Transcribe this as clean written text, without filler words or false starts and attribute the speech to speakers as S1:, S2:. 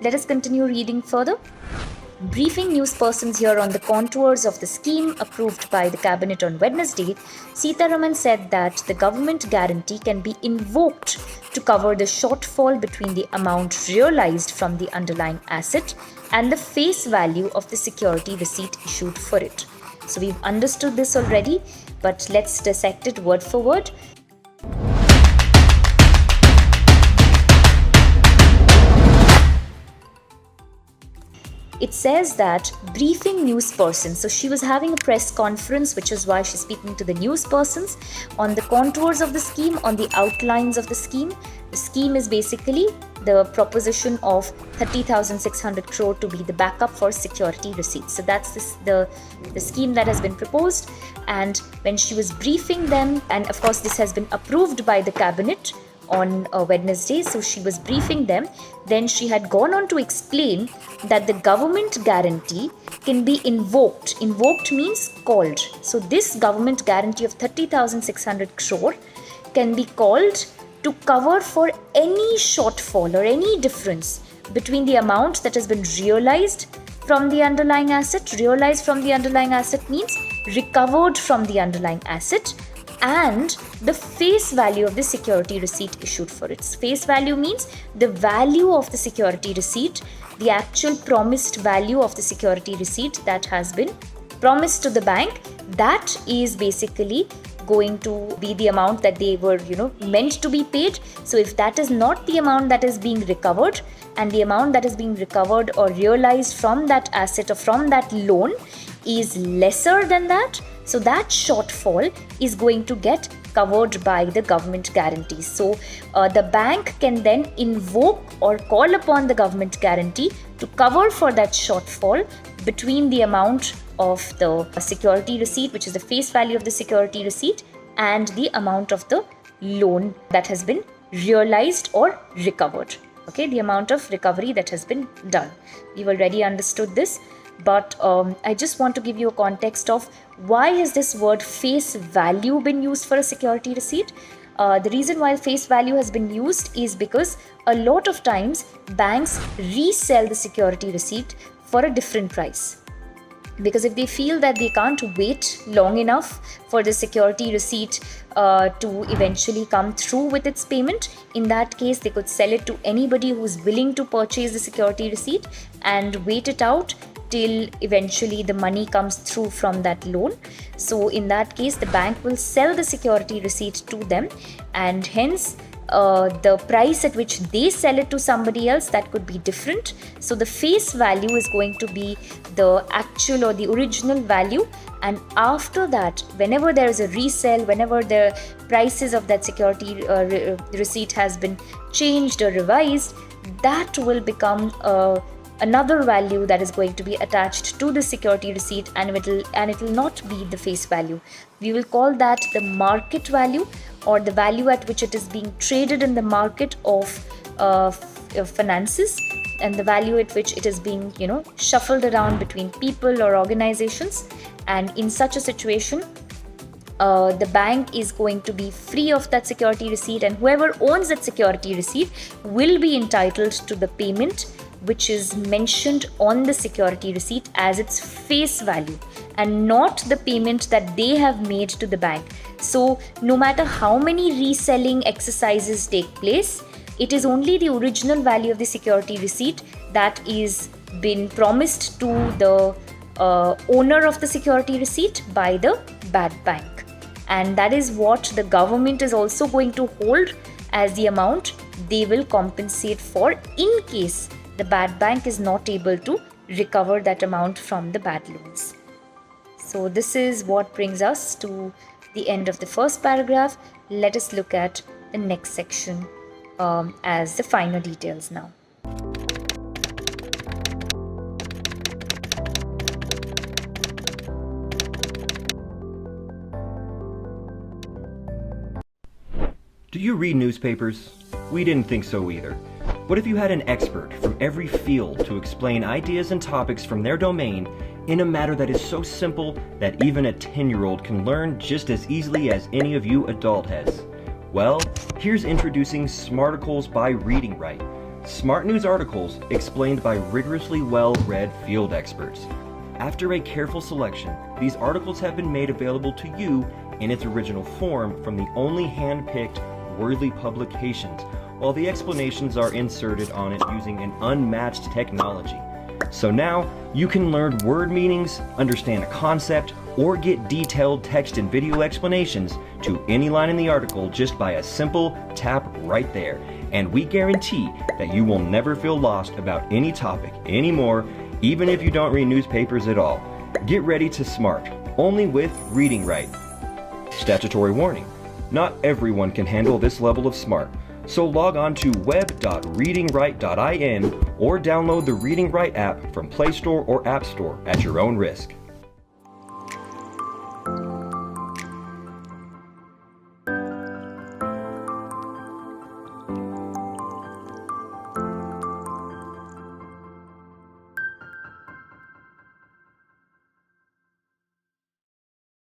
S1: Let us continue reading further. Briefing newspersons here on the contours of the scheme approved by the cabinet on Wednesday, Sitharaman said that the government guarantee can be invoked to cover the shortfall between the amount realized from the underlying asset and the face value of the security receipt issued for it. So we've understood this already, but let's dissect it word for word. It says that briefing newspersons, so she was having a press conference, which is why she's speaking to the newspersons on the contours of the scheme, on the outlines of the scheme. The scheme is basically the proposition of 30,600 crore to be the backup for security receipts. So that's the scheme that has been proposed. And when she was briefing them, and of course this has been approved by the cabinet on Wednesday, so she was briefing them, then she had gone on to explain that the government guarantee can be invoked. Invoked means called. So this government guarantee of 30,600 crore can be called to cover for any shortfall or any difference between the amount that has been realized from the underlying asset. Realized from the underlying asset means recovered from the underlying asset, and the face value of the security receipt issued for it. Face value means the value of the security receipt, the actual promised value of the security receipt that has been promised to the bank. That is basically going to be the amount that they were, meant to be paid. So if that is not the amount that is being recovered, and the amount that is being recovered or realized from that asset or from that loan is lesser than that, so that shortfall is going to get covered by the government guarantees. So the bank can then invoke or call upon the government guarantee to cover for that shortfall between the amount of the security receipt, which is the face value of the security receipt, and the amount of the loan that has been realized or recovered. Okay, the amount of recovery that has been done. We've already understood this. But I just want to give you a context of why has this word face value been used for a security receipt. The reason why face value has been used is because a lot of times banks resell the security receipt for a different price. Because if they feel that they can't wait long enough for the security receipt to eventually come through with its payment, in that case they could sell it to anybody who's willing to purchase the security receipt and wait it out till eventually the money comes through from that loan. So in that case, the bank will sell the security receipt to them, and hence the price at which they sell it to somebody else, that could be different. So the face value is going to be the actual or the original value, and after that, whenever there is a resell, whenever the prices of that security receipt has been changed or revised, that will become another value that is going to be attached to the security receipt, and it will not be the face value. We will call that the market value, or the value at which it is being traded in the market of finances, and the value at which it is being shuffled around between people or organizations. And in such a situation, the bank is going to be free of that security receipt, and whoever owns that security receipt will be entitled to the payment which is mentioned on the security receipt as its face value, and not the payment that they have made to the bank. So no matter how many reselling exercises take place, it is only the original value of the security receipt that is been promised to the owner of the security receipt by the bad bank. And that is what the government is also going to hold as the amount they will compensate for in case the bad bank is not able to recover that amount from the bad loans. So this is what brings us to the end of the first paragraph. Let us look at the next section as the finer details now.
S2: Do you read newspapers? We didn't think so either. What if you had an expert from every field to explain ideas and topics from their domain in a matter that is so simple that even a 10-year-old can learn just as easily as any of you adult heads? Well, here's introducing SParticles by Reading Right, Smart News articles explained by rigorously well-read field experts. After a careful selection, these articles have been made available to you in its original form from the only hand-picked worthy publications, while the explanations are inserted on it using an unmatched technology. So now, you can learn word meanings, understand a concept, or get detailed text and video explanations to any line in the article just by a simple tap right there. And we guarantee that you will never feel lost about any topic anymore, even if you don't read newspapers at all. Get ready to smart, only with Reading Right. Statutory warning: not everyone can handle this level of smart, so log on to web.readingright.in or download the Reading Right app from Play Store or App Store at your own risk.